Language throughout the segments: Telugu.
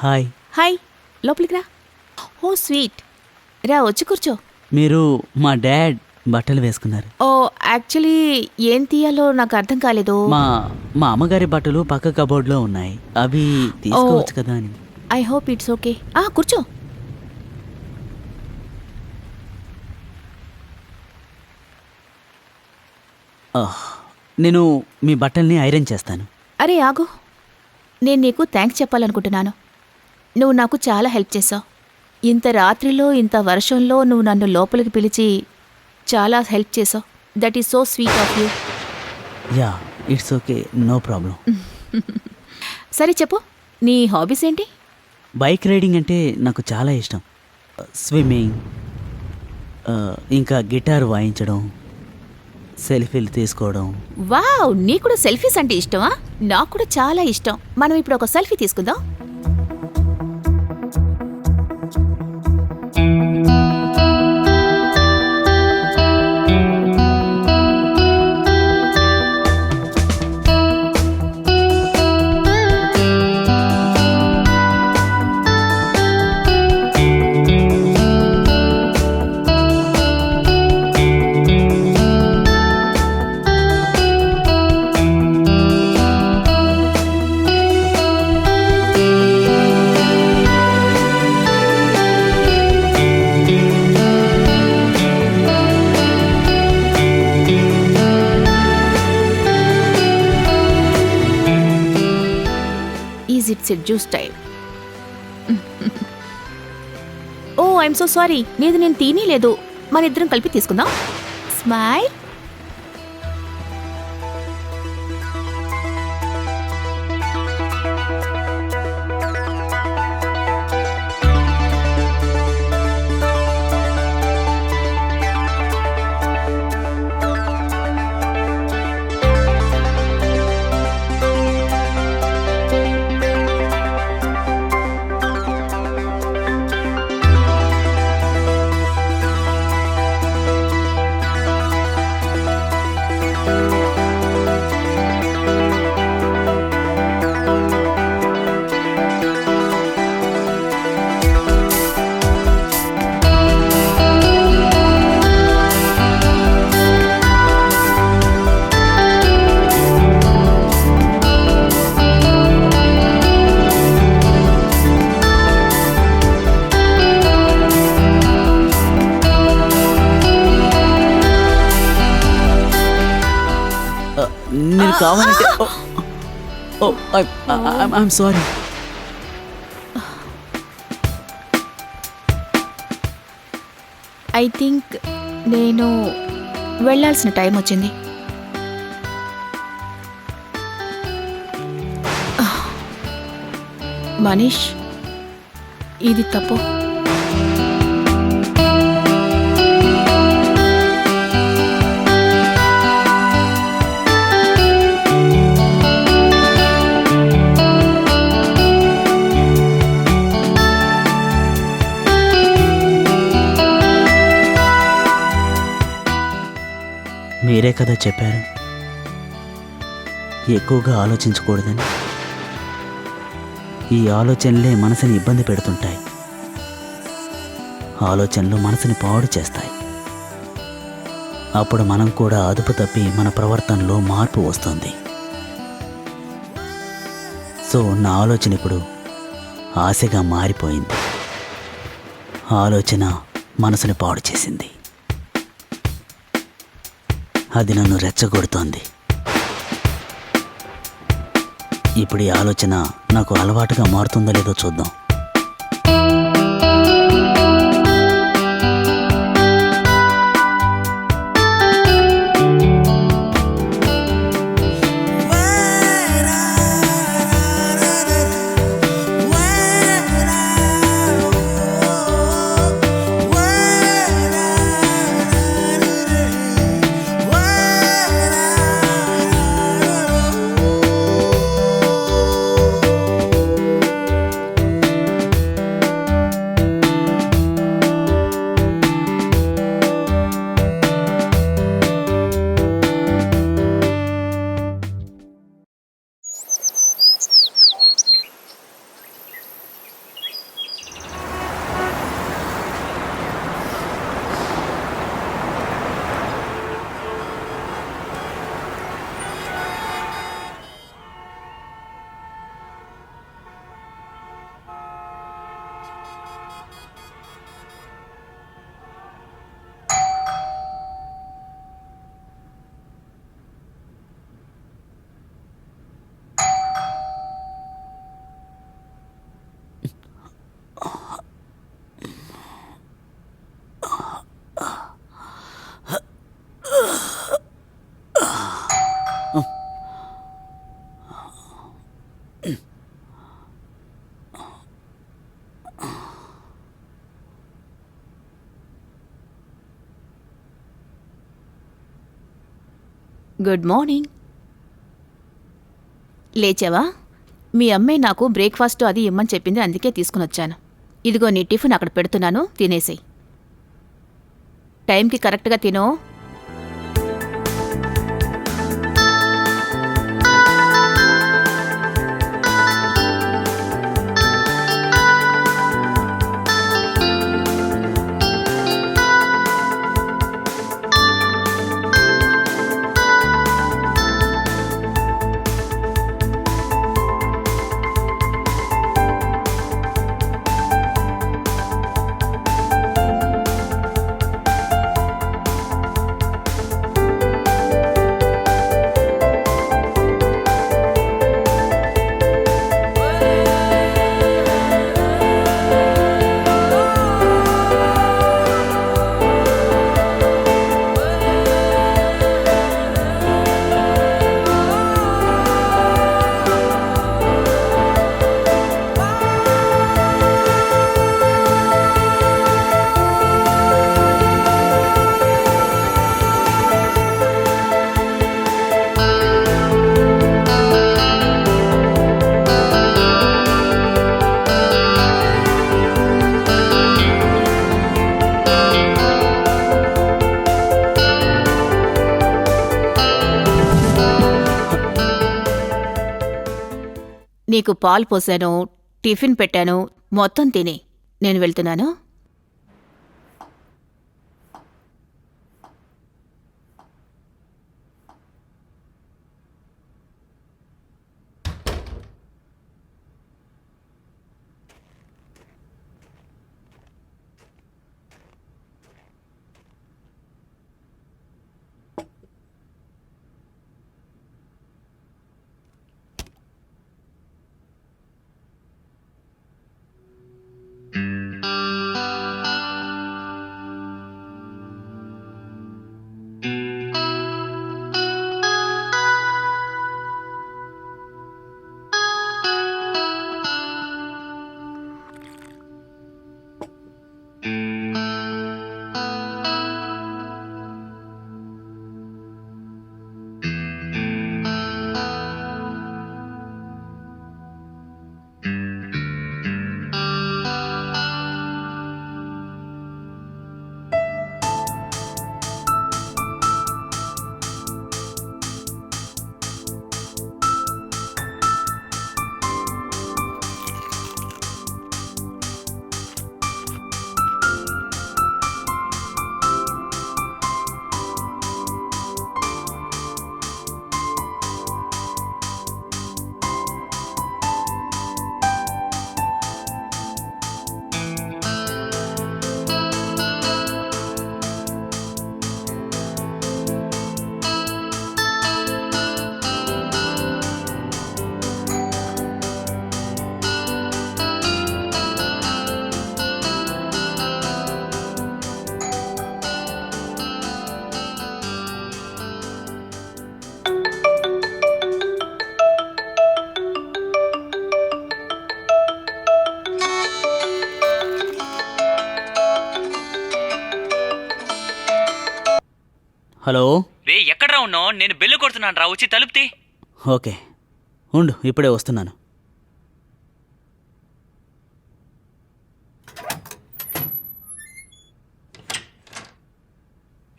హాయ్. హాయ్, లోపలికి రా. ఓ స్వీట్, రా వచ్చి కూర్చో. మీరు మా డాడ్ బట్టలు వేసుకున్నారు. ఓ యాక్చువల్లీ ఏం తీయాలో నాకు అర్థం కాలేదు. మా మా అమ్మగారి బట్టలు పక్క కబోర్డ్లో ఉన్నాయి, అవి తీసుకోవచ్చు కదా అని. I hope it's okay. కూర్చో. నేను మీ బట్టల్ని ఐరన్ చేస్తాను. అరే ఆగు, నేను నీకు థ్యాంక్స్ చెప్పాలనుకుంటున్నాను. నువ్వు నాకు చాలా హెల్ప్ చేసావు. ఇంత రాత్రిలో ఇంత వర్షంలో నువ్వు నన్ను లోపలికి పిలిచి చాలా హెల్ప్ చేసావు. That is so sweet of you. Ya, it's okay, no problem. సరే చెప్పు, నీ హాబీస్ ఏంటి? బైక్ రైడింగ్ అంటే నాకు చాలా ఇష్టం. స్విమ్మింగ్, ఇంకా గిటార్ వాయించడం, సెల్ఫీలు తీసుకోవడం. వావ్, నీ కూడా సెల్ఫీస్ అంటే ఇష్టమా? నాకు కూడా చాలా ఇష్టం. మనం ఇప్పుడు ఒక సెల్ఫీ తీసుకుందాం. It's a juice time. Oh I'm so sorry, నీది నేను తినలేదు. మన ఇద్దరం కలిపి తీసుకుందాం. స్మైల్. నేను కావాలంటే ఐఎమ్ సారీ. ఐ థింక్ నేను వెళ్ళాల్సిన టైం వచ్చింది. మనీష్, ఇది తప్పు. మీరే కదా చెప్పారు ఎక్కువగా ఆలోచించకూడదని. ఈ ఆలోచనలే మనసుని ఇబ్బంది పెడుతుంటాయి. ఆలోచనలు మనసుని పాడు చేస్తాయి. అప్పుడు మనం కూడా అదుపు తప్పి మన ప్రవర్తనలో మార్పు వస్తుంది. సో నా ఆలోచన ఇప్పుడు ఆశగా మారిపోయింది. ఆలోచన మనసుని పాడు చేసింది. అది నన్ను రెచ్చగొడుతోంది. ఇప్పుడు ఈ ఆలోచన నాకు అలవాటుగా మారుతుందో లేదో చూద్దాం. Good morning. లేచావా? మీ అమ్మాయి నాకు బ్రేక్ఫాస్ట్ అది ఇమ్మని చెప్పింది, అందుకే తీసుకుని వచ్చాను. ఇదిగో నీ టిఫిన్ అక్కడ పెడుతున్నాను, తినేసేయి. టైంకి కరెక్ట్గా తినో. నీకు పాలు పోసాను, టిఫిన్ పెట్టాను, మొత్తం తిని నేను వెళ్తున్నాను. హలో. రే ఎక్కడ్రా ఉన్నావు? నేను బెల్లు కొడుతున్నాను రా, వచ్చి తలుపుతి. ఓకే ఉండు, ఇప్పుడే వస్తున్నాను.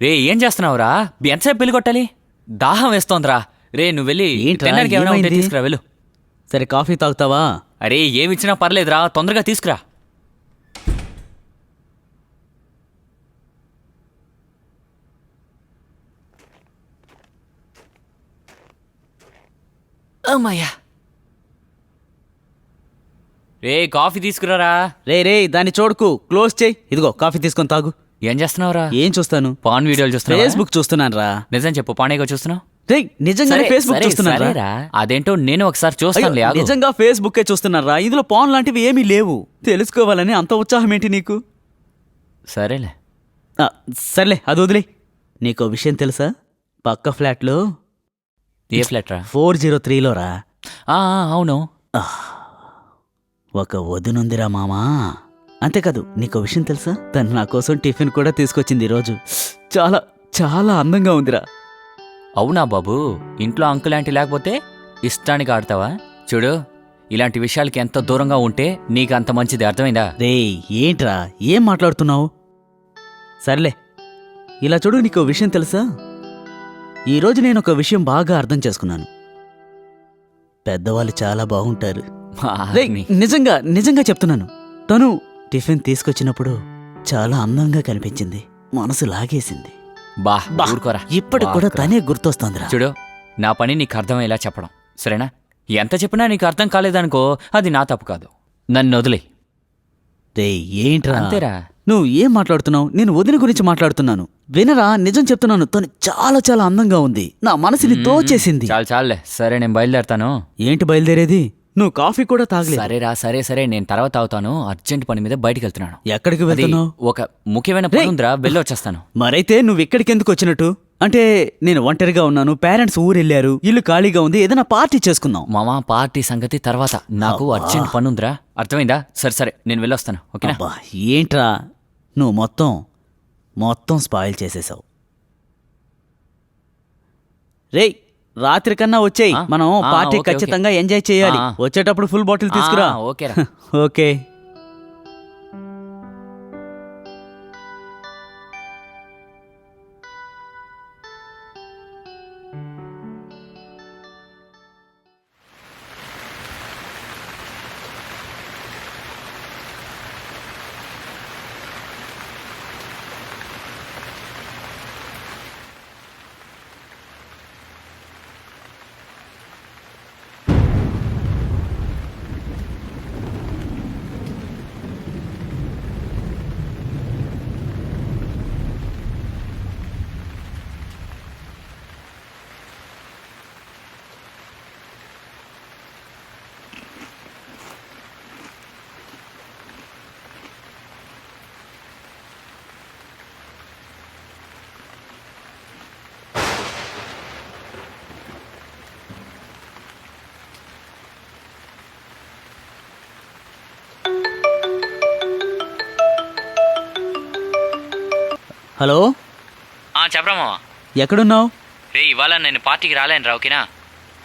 రే ఏం చేస్తున్నావురా? ఎంతసేపు బెల్లు కొట్టాలి? దాహం వేస్తోందిరా. రే నువ్వు వెళ్ళి ఏంట్రా, తినడానికి ఏమైనా ఉంటే ఏమైంది? తీసుకురా వెళ్ళు. సరే కాఫీ తాగుతావా? అరే ఏమిచ్చినా పర్లేదురా, తొందరగా తీసుకురా. అమ్మయ్యా. రే కాఫీ తీసుకురారా. రే రే దాన్ని చూడకు, క్లోజ్ చేయి. ఇదిగో కాఫీ తీసుకొని తాగు. ఏం చేస్తున్నావురా? ఏం చూస్తాను? పాన్ వీడియోలు చూస్తున్నావా? ఫేస్బుక్ చూస్తున్నాను రా. నిజం చెప్పు, పానేగా చూస్తున్నావు? రే నిజంగానే ఫేస్బుక్ చూస్తున్నాను రా. సరేరా, అదేంటో నేను ఒకసారి చూస్తాను. అయ్యో, నిజంగా ఫేస్బుక్కే చూస్తున్నాను రా. ఇందులో పాన్ లాంటివి ఏమీ లేవు. తెలుసుకోవాలని అంత ఉత్సాహం ఏంటి నీకు? సరేలే. సర్లే అది వదిలే. నీకో విషయం తెలుసా? పక్క ఫ్లాట్లో ఏ ఫ్లాట్ రా? 403లో రా. అవును. ఒక వదినుందిరా మామా. అంతేకాదు, నీకో విషయం తెలుసా? తను నా కోసం టిఫిన్ కూడా తీసుకొచ్చింది ఈరోజు. చాలా చాలా అందంగా ఉందిరా. అవునా బాబు, ఇంట్లో అంకుల్ ఆంటీ లేకపోతే ఇష్టానికి ఆడతావా? చూడు, ఇలాంటి విషయాలకి ఎంత దూరంగా ఉంటే నీకు అంత మంచిది, అర్థమైందా? రేయ్ ఏంట్రా ఏం మాట్లాడుతున్నావు? సర్లే, ఇలా చూడు, నీకో విషయం తెలుసా? ఈరోజు నేను ఒక విషయం బాగా అర్థం చేసుకున్నాను. పెద్దవాళ్ళు చాలా బాగుంటారు. రేయ్, ఆర్ని. నిజంగా నిజంగా చెప్తున్నాను. తను టిఫిన్ తీసుకొచ్చినప్పుడు చాలా అందంగా కనిపించింది. మనసు లాగేసింది. బా బా, ఊరుకోరా. ఇప్పటికి కూడా బా, తనే గుర్తొస్తోందిరా. చూడు, నా పని నీకు అర్థమయ్యేలా చెప్పడం, సరేనా? ఎంత చెప్పినా నీకు అర్థం కాలేదనుకో, అది నా తప్పు కాదు. నన్ను వదిలే. రేయ్ ఏంట్రా అంతేరా. నువ్వు ఏం మాట్లాడుతున్నావు? నేను వదిన గురించి మాట్లాడుతున్నాను. వినరా, నిజం చెప్తున్నాను. తను చాలా చాలా అందంగా ఉంది. నా మనసుని దోచేసింది. చాలు చాలులే, సరే నేను బయలుదేరతాను. ఏంటి బయలుదేరేది? నువ్వు కాఫీ కూడా తాగలేదు. సరేరా, సరే నేను తర్వాత తాగుతాను. అర్జెంట్ పని మీద బయటికి వెళ్తున్నాను. ఎక్కడికి అది వెళ్తున్నావు? ఒక ముఖ్యమైన పని ఉందిరా, వెళ్ళొచ్చేస్తాను. మరైతే నువ్వు ఇక్కడికి ఎందుకు వచ్చినట్టు? అంటే నేను ఒంటరిగా ఉన్నాను, పేరెంట్స్ ఊరెళ్ళారు, ఇల్లు ఖాళీగా ఉంది, ఏదైనా పార్టీ చేసుకుందాం. మామా, పార్టీ సంగతి తర్వాత, నాకు అబ్బా. అర్జెంట్ పని ఉందిరా, అర్థమైందా? సరే నేను వెళ్ళొస్తాను, ఓకేనా? అబ్బా ఏంట్రా నువ్వు మొత్తం స్పాయిల్ చేసేసావు. రేయ్ రాత్రి కన్నా వచ్చేయ్, ఆ? మనం ఆ, పార్టీ ఓకే, ఖచ్చితంగా ఎంజాయ్ చేయాలి. ఆ. వచ్చేటప్పుడు ఫుల్ బాటిల్ తీసుకురా. ఓకేరా. ఓకే. హలో, చెప్పరా మామా. ఎక్కడున్నావు? రే, ఇవాళ నేను పార్టీకి రాలేను రా, ఓకేనా?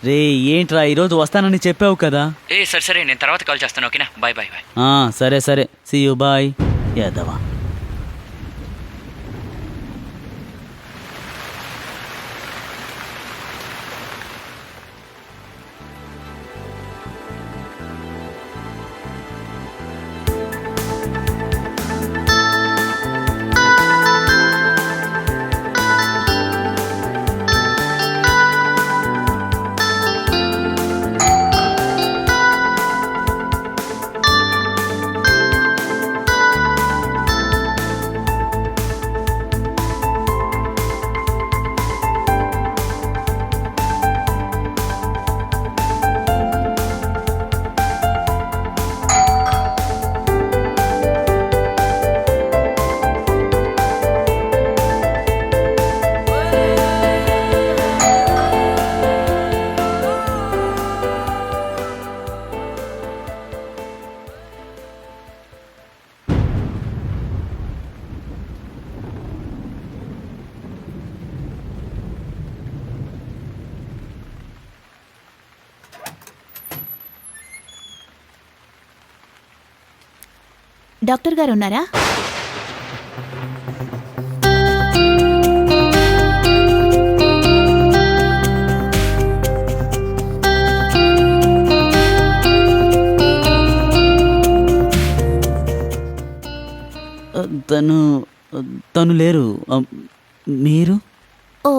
రే ఏంట్రా ఈరోజు వస్తానని చెప్పావు కదా. సరే నేను తర్వాత కాల్ చేస్తాను, ఓకేనా? బాయ్. సరే సీ యూ, బాయ్. యాదవా. డాక్టర్ గారు ఉన్నారా? తను లేరు. మీరు? ఓ,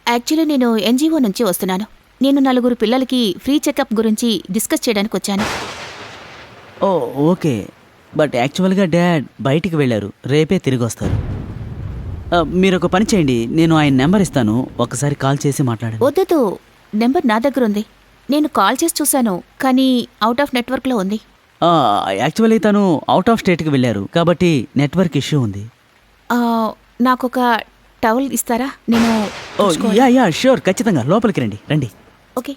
యాక్చువల్లీ నేను ఎన్జిఓ నుంచి వస్తున్నాను. నేను 4 పిల్లలకి ఫ్రీ చెకప్ గురించి డిస్కస్ చేయడానికి వచ్చాను. ఓ ఓకే, బట్ యాక్చువల్గా డాడ్ బయటికి వెళ్ళారు, రేపే తిరిగి వస్తారు. మీరు ఒక పని చేయండి, నేను ఆయన నెంబర్ ఇస్తాను, ఒకసారి కాల్ చేసి మాట్లాడండి. వద్దు, నెంబర్ నా దగ్గర ఉంది. నేను కాల్ చేసి చూశాను, కానీ అవుట్ ఆఫ్ నెట్వర్క్లో ఉంది. యాక్చువల్లీ తను అవుట్ ఆఫ్ స్టేట్కి వెళ్ళారు, కాబట్టి నెట్వర్క్ ఇష్యూ ఉంది. నాకొక టవల్ ఇస్తారా? నేను ఓ యా ష్యూర్, ఖచ్చితంగా. లోపలికి రండి. Okay,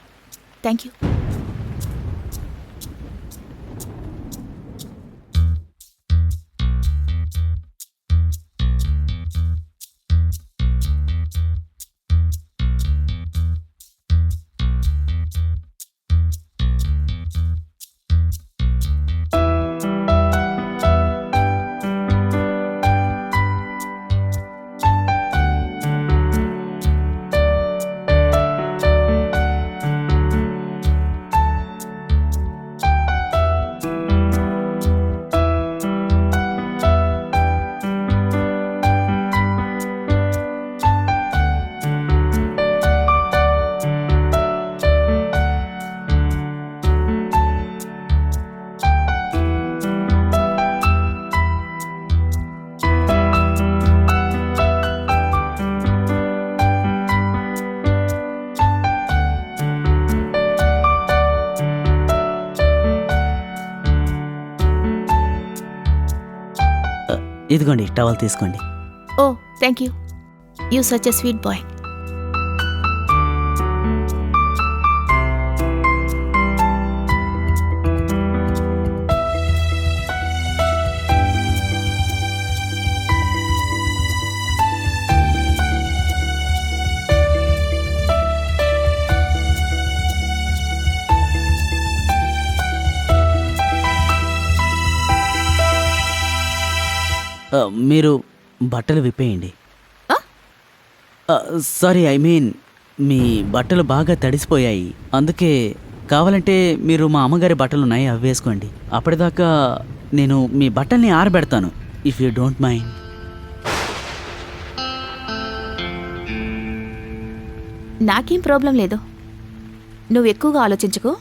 thank you. ఇదిగోండి టవల్ తీసుకోండి. Oh thank you. You such a sweet boy. మీరు బట్టలు విప్పేయండి. ఆ? సారీ, ఐ మీన్ మీ బట్టలు బాగా తడిసిపోయాయి. అందుకే కావాలంటే మీరు మా అమ్మగారి బట్టలు ఉన్నాయి, అవి వేసుకోండి. అప్పటిదాకా నేను మీ బట్టల్ని ఆరబెడతాను, ఇఫ్ యూ డోంట్ మైండ్. నాకేం ప్రాబ్లం లేదు. నువ్వు ఎక్కువగా ఆలోచించుకో.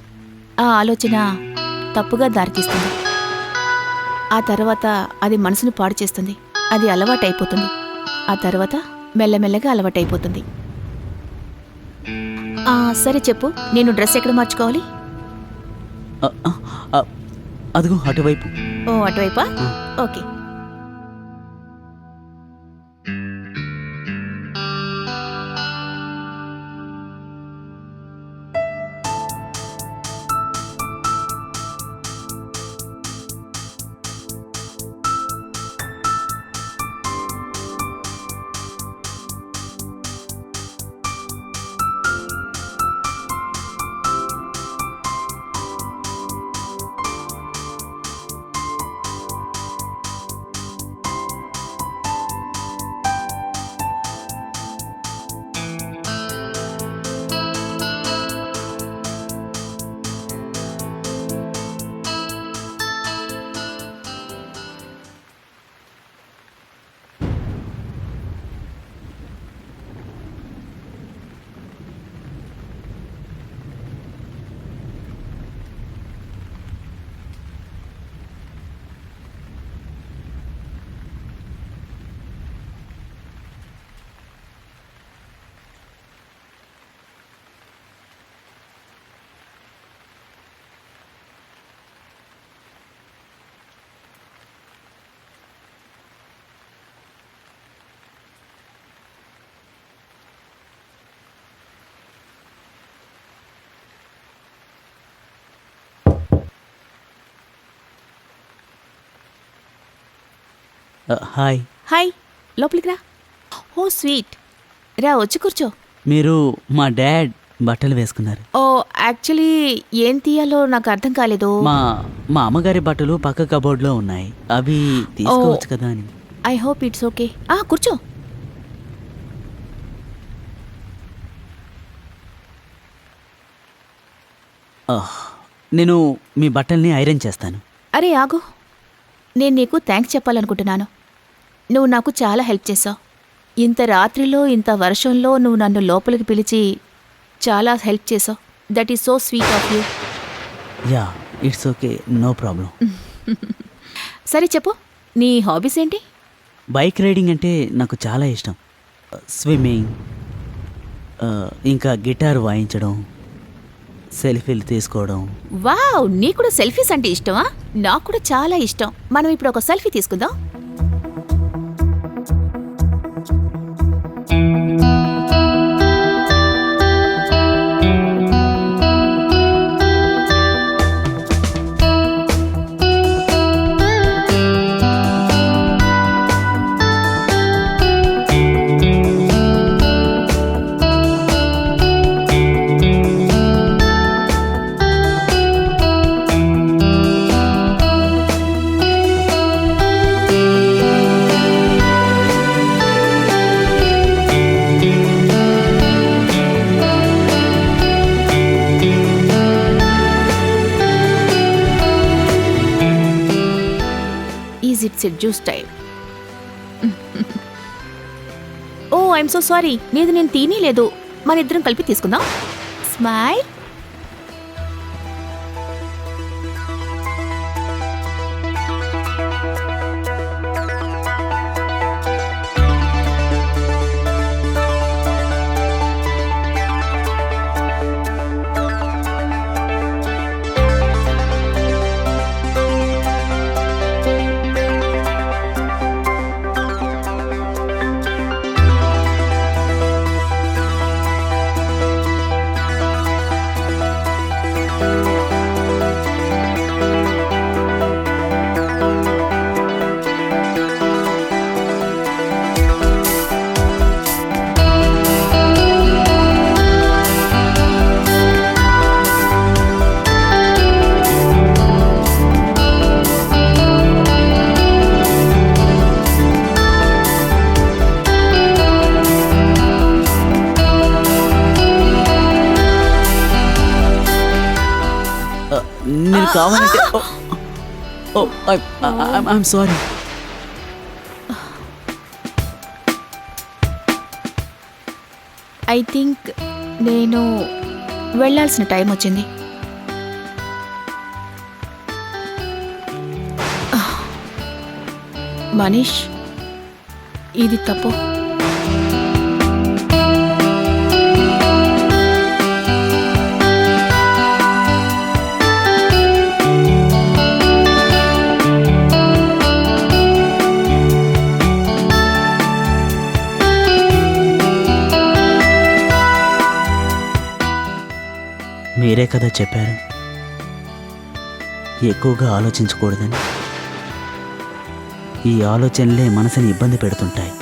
ఆ ఆలోచన తప్పుగా దారితీస్తుంది. ఆ తర్వాత అది మనసును పాడు చేస్తుంది. అది అలవాటైపోతుంది. ఆ తర్వాత మెల్లమెల్లగా అలవాటైపోతుంది. సరే చెప్పు, నేను డ్రెస్ ఎక్కడ మార్చుకోవాలి? అదిగో అటువైపు. ఓ అటువైపా? ఓకే. హాయ్. హాయ్, లోపలికి రా. ఓ స్వీట్, రా వచ్చి కూర్చో. మీరు మా డాడ్ బట్టలు వేసుకున్నారు. ఓ యాక్చువల్లీ ఏం తీయాలో నాకు అర్థం కాలేదు. మా మా అమ్మగారి బట్టలు పక్క కబోర్డ్లో ఉన్నాయి, అవి తీసుకోవచ్చు కదా అని. I hope it's okay. కూర్చో. నేను మీ బట్టల్ని ఐరన్ చేస్తాను. అరే ఆగు, నేను నీకు థ్యాంక్స్ చెప్పాలనుకుంటున్నాను. నువ్వు నాకు చాలా హెల్ప్ చేసావు. ఇంత రాత్రిలో ఇంత వర్షంలో నువ్వు నన్ను లోపలికి పిలిచి చాలా హెల్ప్ చేసావు. That is so sweet of you. Ya, it's okay, no problem. సరే చెప్పు, నీ హాబీస్ ఏంటి? బైక్ రైడింగ్ అంటే నాకు చాలా ఇష్టం. స్విమ్మింగ్, ఇంకా గిటార్ వాయించడం, సెల్ఫీలు తీసుకోవడం. వావ్, నీకు కూడా సెల్ఫీస్ అంటే ఇష్టమా? నాకు కూడా చాలా ఇష్టం. మనం ఇప్పుడు ఒక సెల్ఫీ తీసుకుందాం. It's a juice type. Oh I'm so sorry, లేదు నేను తినలేదు. మన ఇద్దరం కలిపి తీసుకుందాం. స్మైల్. కావాలంటే oh I'm sorry. I think నేను వెళ్ళాల్సిన టైం వచ్చింది. మనీష్, ఇది తప్పు. మీరే కదా చెప్పారు ఎక్కువగా ఆలోచించకూడదని. ఈ ఆలోచనలే మనసుని ఇబ్బంది పెడుతుంటాయి.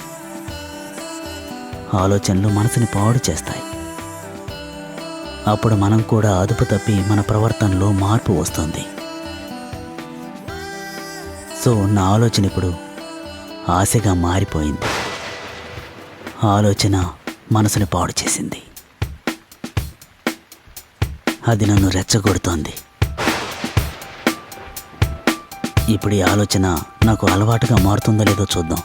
ఆలోచనలు మనసుని పాడు చేస్తాయి. అప్పుడు మనం కూడా అదుపు తప్పి మన ప్రవర్తనలో మార్పు వస్తుంది. సో నా ఆలోచన ఇప్పుడు ఆశగా మారిపోయింది. ఆలోచన మనసుని పాడు చేసింది. అది నన్ను రెచ్చగొడుతోంది. ఇప్పుడు ఈ ఆలోచన నాకు అలవాటుగా మారుతుందో లేదో చూద్దాం.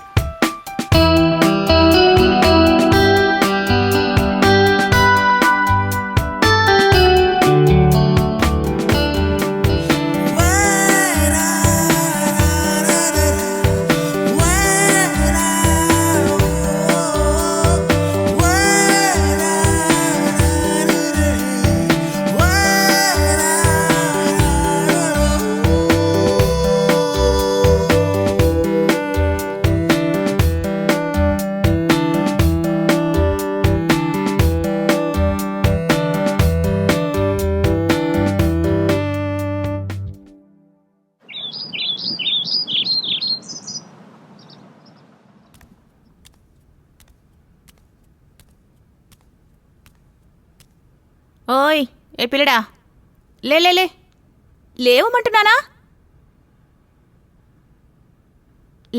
ఓయ్, ఏ పిల్లడా, లే లే లే, లేవమంటున్నానా?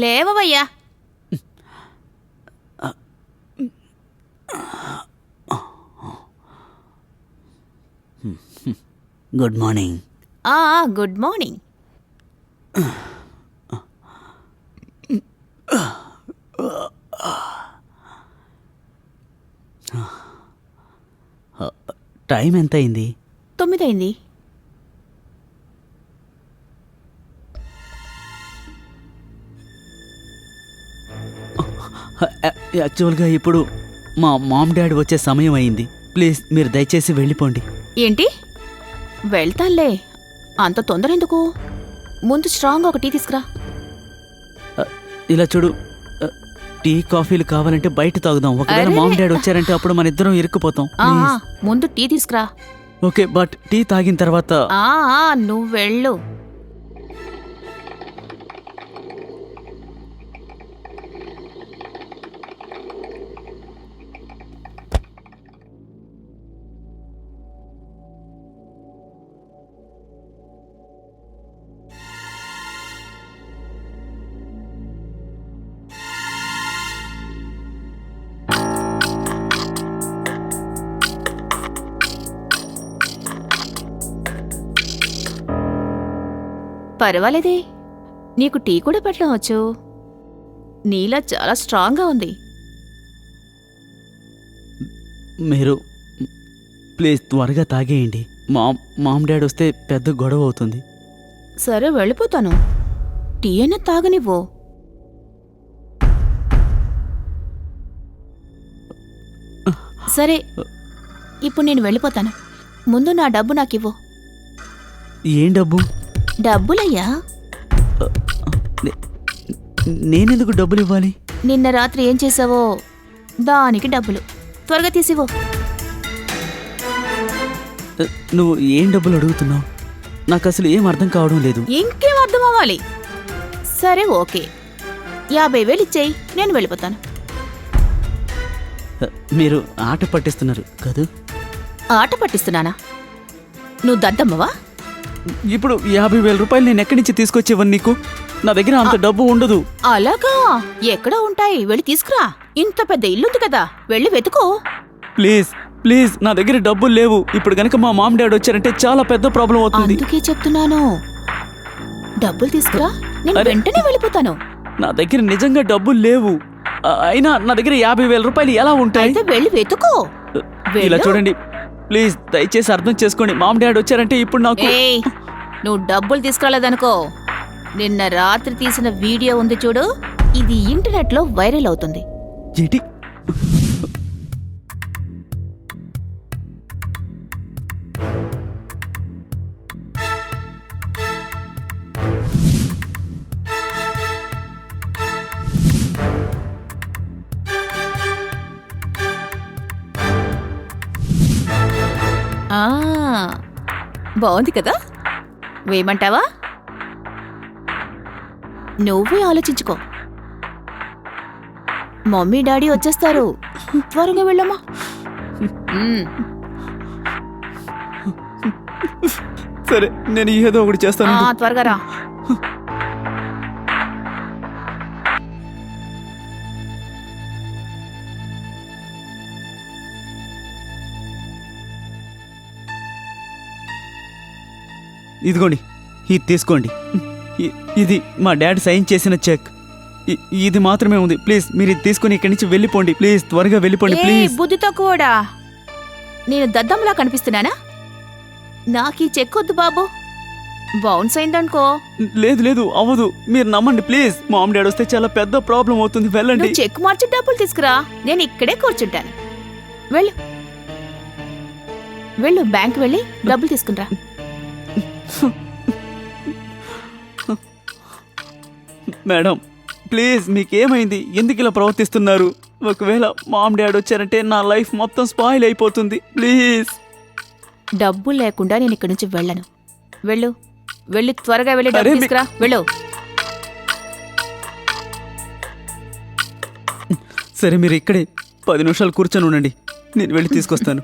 లేవవయ్యా. Good morning. Good morning. Time ఎంత అయింది? 9 అయింది. యాక్చువల్గా ఇప్పుడు మా మామ్ డాడీ వచ్చే సమయం అయింది. ప్లీజ్ మీరు దయచేసి వెళ్ళిపోండి. ఏంటి? వెళ్తానులే, అంత తొందర ఎందుకు? ముందు స్ట్రాంగ్ ఒక టీ తీసుకురా. ఇలా చూడు, టీ కాఫీలు కావాలంటే బయట తాగుదాం. ఒకవేళ అరే, మామ్ డాడీ వచ్చారంటే అప్పుడు మన ఇద్దరం ఇరుక్కుపోతాం. ముందు టీ తీసుకురా. ఓకే, బట్ టీ తాగిన తర్వాత నువ్వు వెళ్ళు. పర్వాలేదే, నీకు టీ కూడా పెట్టడం వచ్చు. నీలా చాలా స్ట్రాంగ్గా ఉంది. మీరు ప్లీజ్ త్వరగా తాగేయండి. మామ్ డాడీ వస్తే పెద్ద గొడవ అవుతుంది. సరే, వెళ్ళిపోతాను. టీ అయినా తాగనివ్వు. సరే, ఇప్పుడు నేను వెళ్ళిపోతాను. ముందు నా డబ్బు నాకివ్వు. ఏం డబ్బు? డబ్బులయ్యా. నేనెందుకు డబ్బులు ఇవ్వాలి? నిన్న రాత్రి ఏం చేసావో దానికి డబ్బులు. త్వరగా తీసివ్వు. నువ్వు ఏం డబ్బులు అడుగుతున్నావు? నాకు అసలు ఏం అర్థం కావడం లేదు. ఇంకేం అర్థం అవ్వాలి? సరే, ఓకే, 50,000 ఇచ్చేయి, నేను వెళ్ళిపోతాను. మీరు ఆట పట్టిస్తున్నారు కదూ? ఆట పట్టిస్తున్నానా? నువ్వు దద్దమ్మవా? ఇప్పుడు 50,000 రూపాయలు నేను ఎక్కడి నుంచి తీసుకొచ్చేవని నీకు? నా దగ్గర అంత డబ్బు ఉండదు. అలాగా? ఎక్కడ ఉంటాయి? వెళ్ళి తీసుకురా. ఇంత పెద్ద ఇల్లుంది కదా, వెళ్ళి వెతుకో. ప్లీజ్ ప్లీజ్ నా దగ్గర డబ్బులు లేవు. ఇప్పుడు గనక మా మామ్ డాడీ వచ్చారంటే చాలా పెద్ద ప్రాబ్లం అవుతుంది. అందుకే చెప్తున్నాను, డబ్బులు తీసుకురా, నేను అరే. వెంటనే వెళ్ళిపోతాను. నా దగ్గర నిజంగా డబ్బులు లేవు. అయినా నా దగ్గర 50,000 రూపాయలు ఎలా ఉంటాయి? అయితే వెళ్ళి వెతుకో. ఇలా వెళ్ళు. చూడండి ప్లీజ్, దయచేసి అర్థం చేసుకోండి. మామ్ డాడీ వచ్చారంటే ఇప్పుడు నాకు ఏయ్, నువ్వు డబ్బులు తీసుకురాలేదనుకో, నిన్న రాత్రి తీసిన వీడియో ఉంది చూడు, ఇది ఇంటర్నెట్లో వైరల్ అవుతుంది. ఏంటి? ఆ, బాగుంది కదా, వేయమంటావా? నువ్వే ఆలోచించుకో. మమ్మీ డాడీ వచ్చేస్తారు, త్వరగా వెళ్ళమ్మా. సరే, నేను ఏదో ఒకటి చేస్తాను. త్వరగా రా. ఇదిగోండి, ఇది తీసుకోండి. ఇది మా డాడీ సైన్ చేసిన చెక్. ఇది మాత్రమే ఉంది. ప్లీజ్ మీరు ఇది తీసుకుని ఇక్కడి నుంచి వెళ్ళిపోండి. ప్లీజ్ త్వరగా వెళ్ళిపోండి. ఏయ్, ప్లీజ్. బుద్ధితో కూడా నేను దద్దంలా కనిపిస్తున్నానా? నాకు ఈ చెక్ వద్దు బాబు, బౌన్స్ అయిందనుకో. లేదు లేదు, అవ్వదు. మీరు నమ్మండి ప్లీజ్. మామ్ డాడీ వస్తే చాలా పెద్ద ప్రాబ్లం అవుతుంది. వెళ్ళండి. నువ్వు చెక్ మార్చి డబ్బులు తీసుకురా, నేను ఇక్కడే కూర్చుంటాను. వెళ్ళు వెళ్ళు, బ్యాంక్ వెళ్ళి డబ్బులు తీసుకునిరా. మేడం ప్లీజ్, మీకేమైంది? ఎందుకు ఇలా ప్రవర్తిస్తున్నారు? ఒకవేళ మామ్ డాడీ వచ్చారంటే నా లైఫ్ మొత్తం స్పాయిల్ అయిపోతుంది. ప్లీజ్. డబ్బులు లేకుండా నేను ఇక్కడి నుంచి వెళ్ళను. వెళ్ళు వెళ్ళి త్వరగా వెళ్ళి అరే, డబ్బులు తీసుకురా. వెళ్ళు. సరే, మీరు ఇక్కడే 10 నిమిషాలు కూర్చొని ఉండండి, నేను వెళ్ళి తీసుకొస్తాను.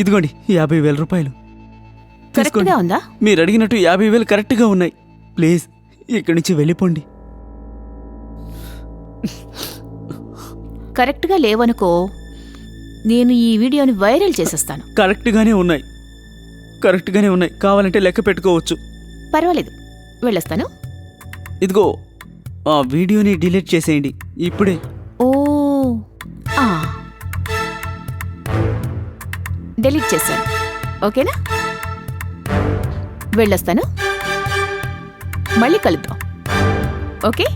ఇదిగోండి 50,000 రూపాయలు తీసుకోండి. కరెక్ట్గా ఉందా? మీరు అడిగినట్టు 50,000 కరెక్ట్గా ఉన్నాయి. ప్లీజ్ ఇక్కడి నుంచి వెళ్ళిపోండి. కరెక్ట్గా లేవనుకో, నేను ఈ వీడియోని వైరల్ చేసేస్తాను. కరెక్ట్గానే ఉన్నాయి, కరెక్ట్గానే ఉన్నాయి. కావాలంటే లెక్క పెట్టుకోవచ్చు. పర్వాలేదు, వెళ్ళొస్తాను. ఇదిగో ఆ వీడియోని డిలీట్ చేసేయండి ఇప్పుడే. ఓ, ఆ, డిలీట్ చేశాను. ఓకేనా? వెళ్ళొస్తాను, మళ్ళీ కలుద్దాం. ఓకే.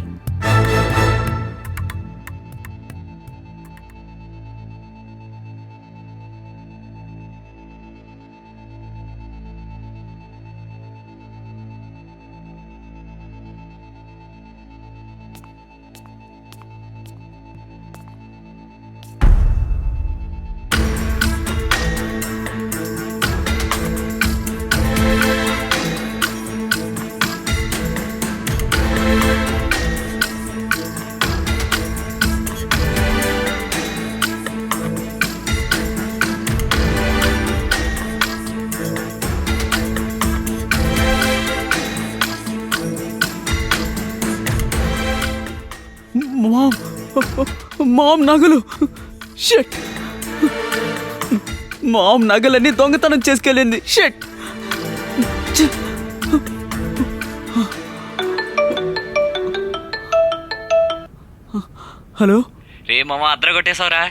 మామ్ నగలు. షట్. మామ్ నగలన్నీ దొంగతనం చేసుకెళ్ళింది. షట్. హలో. రే మామ, అద్దర కొట్టేశావురా.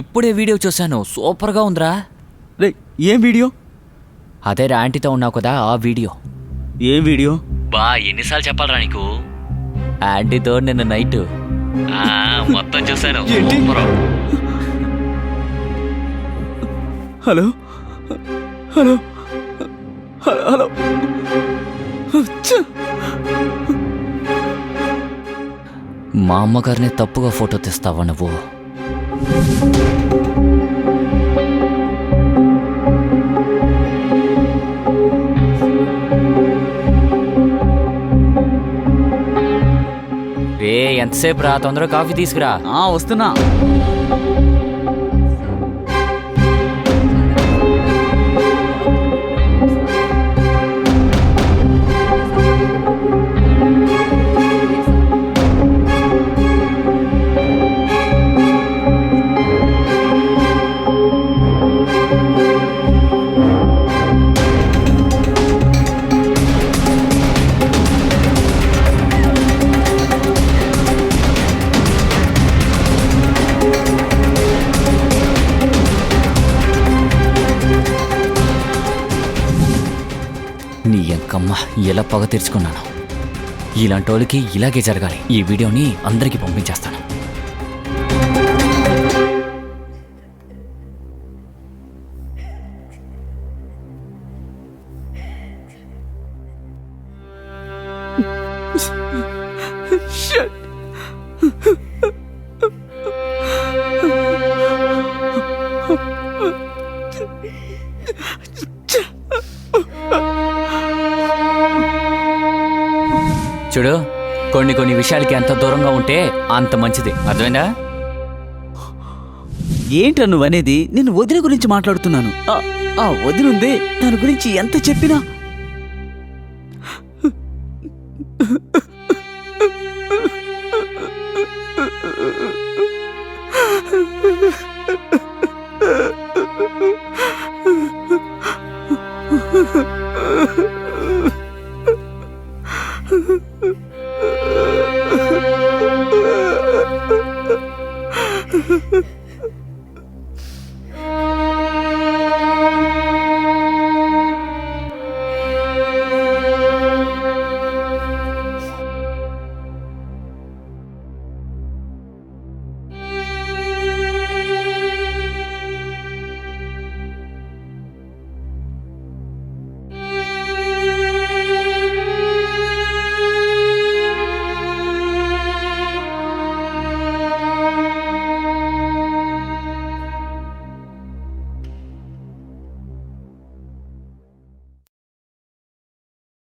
ఇప్పుడే వీడియో చూశాను, సూపర్గా ఉందిరా. రే, ఏం వీడియో? అదే ఆంటీతో ఉన్నావు కదా, ఆ వీడియో. ఏం వీడియో? బా, ఎన్నిసార్లు చెప్పాలరా నీకు? ఆంటీతో నిన్న నైట్ మొత్తం చూశాను. ఏంటి? సూపరు. హలో హలో హలో ఛ! మా అమ్మగారిని తప్పుగా ఫోటో తీస్తావా నువ్వు? రే ఎంతసేపు రా, తొందరగా కాఫీ తీసుకురా. వస్తున్నా. నీ ఎంకమ్మ ఎలా పగ తీర్చుకున్నాను. ఇలాంటి వాళ్ళకి ఇలాగే జరగాలి. ఈ వీడియోని అందరికీ పంపించేస్తాను. చూడు, కొన్ని విషయాలకి ఎంత దూరంగా ఉంటే అంత మంచిది. అర్థమైందా? ఏంట్రా నువ్వు అనేది? నేను వదిన గురించి మాట్లాడుతున్నాను. ఆ వదినుంది, దాని గురించి ఎంత చెప్పినా